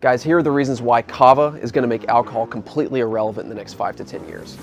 Guys, here are the reasons why Kava is going to make alcohol completely irrelevant in the next 5 to 10 years.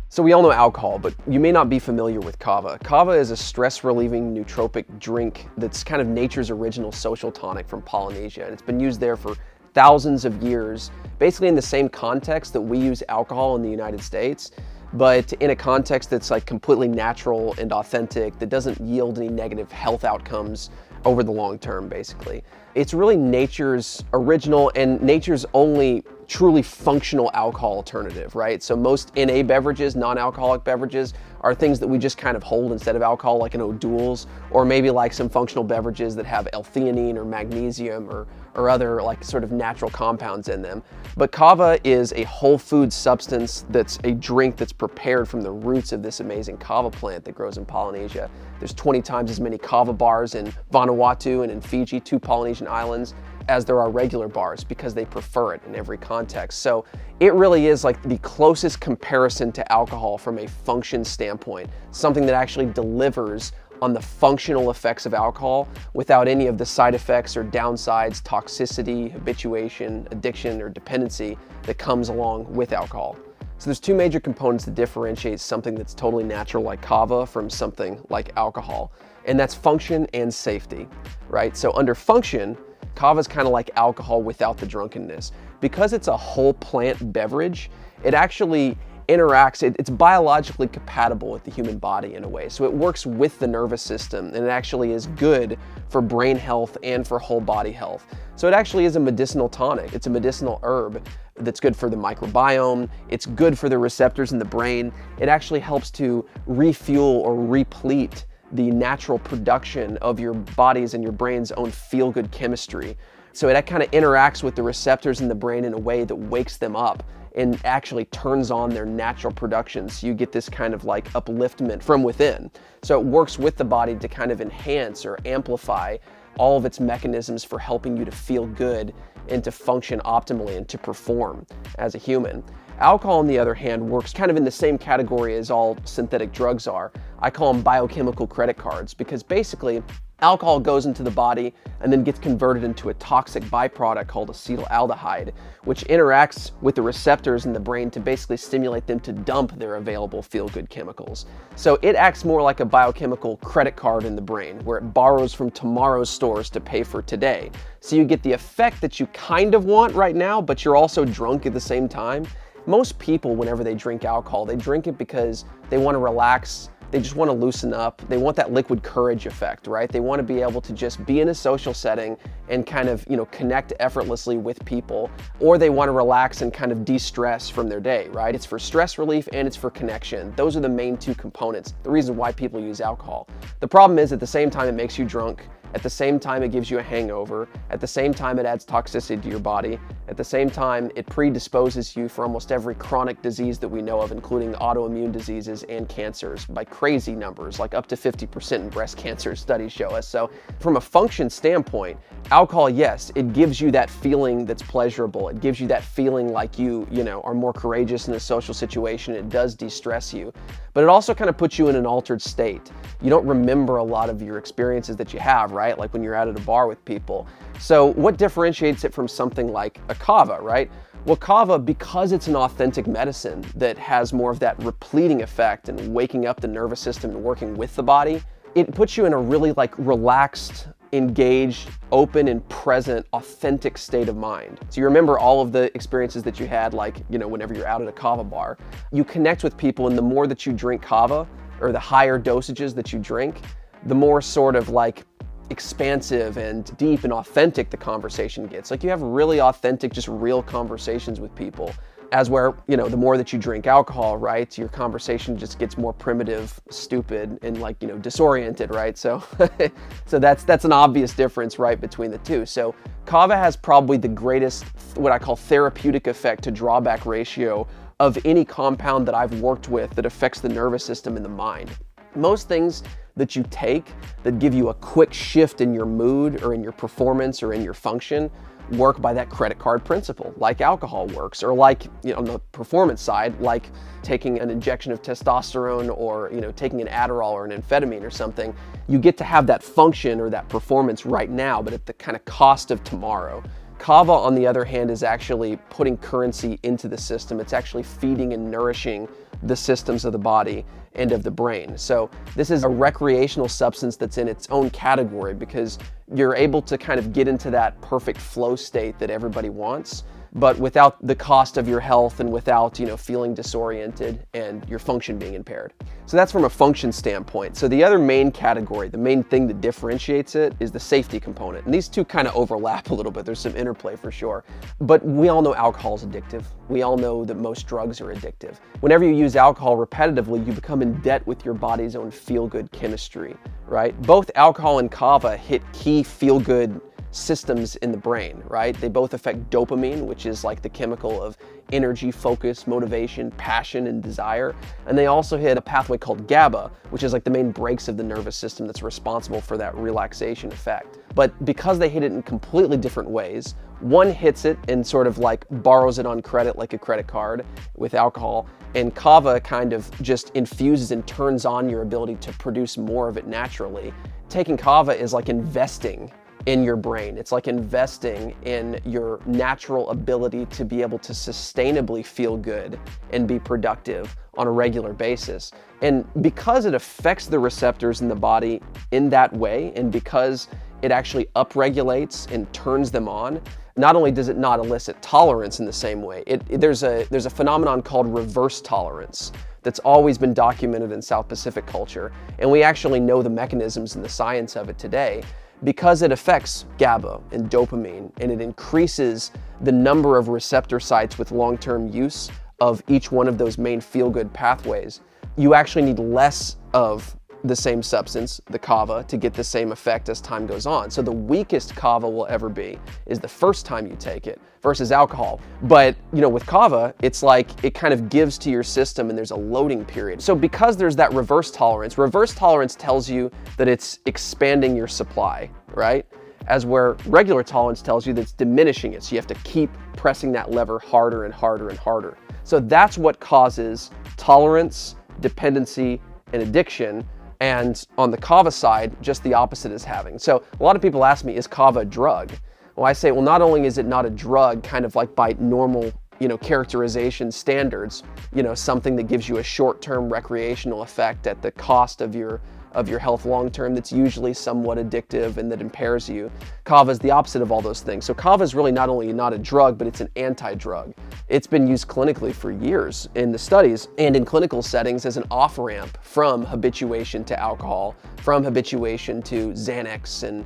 So we all know alcohol, but you may not be familiar with Kava. Kava is a stress-relieving nootropic drink that's kind of nature's original social tonic from Polynesia, and it's been used there for thousands of years, basically in the same context that we use alcohol in the United States, but in a context that's like completely natural and authentic, that doesn't yield any negative health outcomes over the long term, basically. It's really nature's original and nature's only truly functional alcohol alternative, right? So most NA beverages, non-alcoholic beverages, are things that we just kind of hold instead of alcohol, like an O'Doul's, or maybe like some functional beverages that have L-theanine or magnesium or other like sort of natural compounds in them. But Kava is a whole food substance that's a drink that's prepared from the roots of this amazing Kava plant that grows in Polynesia. There's 20 times as many Kava bars in Vanuatu and in Fiji, 2 Polynesian islands, as there are regular bars because they prefer it in every context. So it really is like the closest comparison to alcohol from a function standpoint, something that actually delivers on the functional effects of alcohol without any of the side effects or downsides, toxicity, habituation, addiction, or dependency that comes along with alcohol. So there's 2 major components that differentiate something that's totally natural like Kava from something like alcohol, and that's function and safety, right? So under function, Kava is kind of like alcohol without the drunkenness. Because it's a whole plant beverage, it actually interacts, it's biologically compatible with the human body in a way. So it works with the nervous system, and it actually is good for brain health and for whole body health. So it actually is a medicinal tonic. It's a medicinal herb that's good for the microbiome. It's good for the receptors in the brain. It actually helps to refuel or replete the natural production of your body's and your brain's own feel-good chemistry. So it kind of interacts with the receptors in the brain in a way that wakes them up and actually turns on their natural production. So you get this kind of like upliftment from within. So it works with the body to kind of enhance or amplify all of its mechanisms for helping you to feel good and to function optimally and to perform as a human. Alcohol, on the other hand, works kind of in the same category as all synthetic drugs are. I call them biochemical credit cards because basically alcohol goes into the body and then gets converted into a toxic byproduct called acetaldehyde, which interacts with the receptors in the brain to basically stimulate them to dump their available feel-good chemicals. So it acts more like a biochemical credit card in the brain, where it borrows from tomorrow's stores to pay for today. So you get the effect that you kind of want right now, but you're also drunk at the same time. Most people, whenever they drink alcohol, they drink it because they want to relax. They just want to loosen up. They want that liquid courage effect, right? They want to be able to just be in a social setting and kind of, connect effortlessly with people, or they want to relax and kind of de-stress from their day, right? It's for stress relief and it's for connection. Those are the main 2 components, the reason why people use alcohol. The problem is at the same time it makes you drunk, at the same time it gives you a hangover, at the same time it adds toxicity to your body, at the same time it predisposes you for almost every chronic disease that we know of, including autoimmune diseases and cancers by crazy numbers, like up to 50% in breast cancer studies show us. So from a function standpoint, alcohol, yes, it gives you that feeling that's pleasurable. It gives you that feeling like you are more courageous in a social situation. It does de-stress you, but it also kind of puts you in an altered state. You don't remember a lot of your experiences that you have, right? Like when you're out at a bar with people. So what differentiates it from something like a Kava, right? Well, Kava, because it's an authentic medicine that has more of that repleting effect and waking up the nervous system and working with the body, it puts you in a really like relaxed, engaged, open and present, authentic state of mind. So you remember all of the experiences that you had, like, whenever you're out at a Kava bar. You connect with people, and the more that you drink Kava, or the higher dosages that you drink, the more sort of like expansive and deep and authentic the conversation gets. Like you have really authentic, just real conversations with people. As where, the more that you drink alcohol, right, your conversation just gets more primitive, stupid, and like, disoriented, right? So, so that's an obvious difference, right, between the 2. So Kava has probably the greatest, what I call therapeutic effect to drawback ratio of any compound that I've worked with that affects the nervous system and the mind. Most things that you take that give you a quick shift in your mood or in your performance or in your function work by that credit card principle, like alcohol works, or like, on the performance side, like taking an injection of testosterone or, taking an Adderall or an amphetamine or something. You get to have that function or that performance right now, but at the kind of cost of tomorrow. Kava, on the other hand, is actually putting currency into the system. It's actually feeding and nourishing the systems of the body and of the brain. So this is a recreational substance that's in its own category because you're able to kind of get into that perfect flow state that everybody wants, but without the cost of your health and without, feeling disoriented and your function being impaired. So that's from a function standpoint. So the other main category, the main thing that differentiates it is the safety component. And these two kind of overlap a little bit. There's some interplay for sure. But we all know alcohol is addictive. We all know that most drugs are addictive. Whenever you use alcohol repetitively, you become in debt with your body's own feel-good chemistry, right? Both alcohol and kava hit key feel-good systems in the brain, right? They both affect dopamine, which is like the chemical of energy, focus, motivation, passion, and desire. And they also hit a pathway called GABA, which is like the main brakes of the nervous system that's responsible for that relaxation effect. But because they hit it in completely different ways, one hits it and sort of like borrows it on credit like a credit card with alcohol, and kava kind of just infuses and turns on your ability to produce more of it naturally. Taking kava is like investing in your brain. It's like investing in your natural ability to be able to sustainably feel good and be productive on a regular basis. And because it affects the receptors in the body in that way, and because it actually upregulates and turns them on, not only does it not elicit tolerance in the same way, there's a phenomenon called reverse tolerance that's always been documented in South Pacific culture. And we actually know the mechanisms and the science of it today, because it affects GABA and dopamine, and it increases the number of receptor sites with long-term use of each one of those main feel-good pathways. You actually need less of the same substance, the kava, to get the same effect as time goes on. So the weakest kava will ever be is the first time you take it versus alcohol. But with kava, it's like it kind of gives to your system and there's a loading period. So because there's that reverse tolerance tells you that it's expanding your supply, right? As where regular tolerance tells you that it's diminishing it. So you have to keep pressing that lever harder and harder and harder. So that's what causes tolerance, dependency, and addiction. And on the kava side, just the opposite is happening. So a lot of people ask me, is kava a drug? Well, I say, well, not only is it not a drug, kind of like by normal, characterization standards, something that gives you a short-term recreational effect at the cost of your health long-term that's usually somewhat addictive and that impairs you. Kava is the opposite of all those things. So kava is really not only not a drug, but it's an anti-drug. It's been used clinically for years in the studies and in clinical settings as an off-ramp from habituation to alcohol, from habituation to Xanax and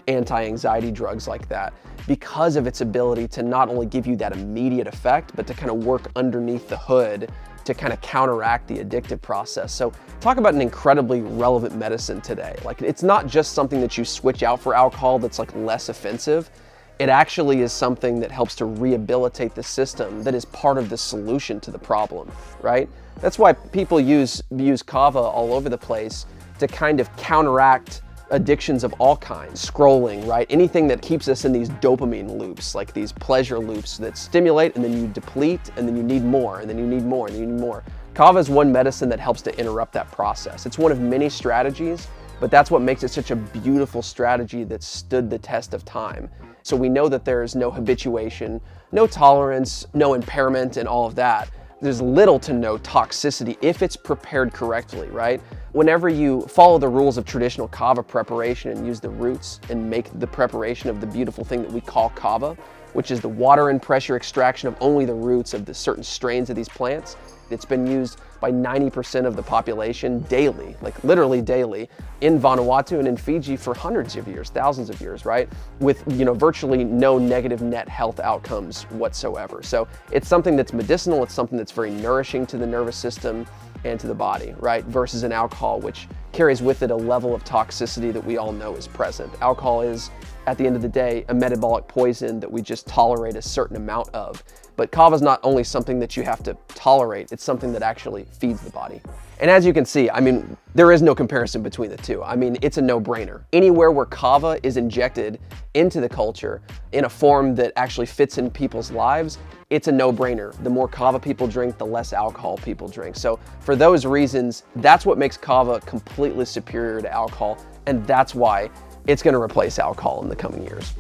anti-anxiety drugs like that, because of its ability to not only give you that immediate effect, but to kind of work underneath the hood to kind of counteract the addictive process. So talk about an incredibly relevant medicine today. Like, it's not just something that you switch out for alcohol that's like less offensive. It actually is something that helps to rehabilitate the system that is part of the solution to the problem, right? That's why people use kava all over the place to kind of counteract addictions of all kinds, scrolling, right? Anything that keeps us in these dopamine loops, like these pleasure loops that stimulate and then you deplete and then you need more and then you need more and you need more. Kava is one medicine that helps to interrupt that process. It's one of many strategies, but that's what makes it such a beautiful strategy that stood the test of time. So we know that there's no habituation, no tolerance, no impairment, and all of that. There's little to no toxicity if it's prepared correctly, right? Whenever you follow the rules of traditional kava preparation and use the roots and make the preparation of the beautiful thing that we call kava, which is the water and pressure extraction of only the roots of the certain strains of these plants, it's been used by 90% of the population daily, like literally daily, in Vanuatu and in Fiji for hundreds of years, thousands of years, right? With virtually no negative net health outcomes whatsoever. So it's something that's medicinal, it's something that's very nourishing to the nervous system and to the body, right? Versus an alcohol, which carries with it a level of toxicity that we all know is present. Alcohol is, at the end of the day, a metabolic poison that we just tolerate a certain amount of. But kava is not only something that you have to tolerate, it's something that actually feeds the body. And as you can see, I mean, there is no comparison between the two. I mean, it's a no-brainer. Anywhere where kava is injected into the culture in a form that actually fits in people's lives, it's a no-brainer. The more kava people drink, the less alcohol people drink. So for those reasons, that's what makes kava completely superior to alcohol, and that's why it's going to replace alcohol in the coming years.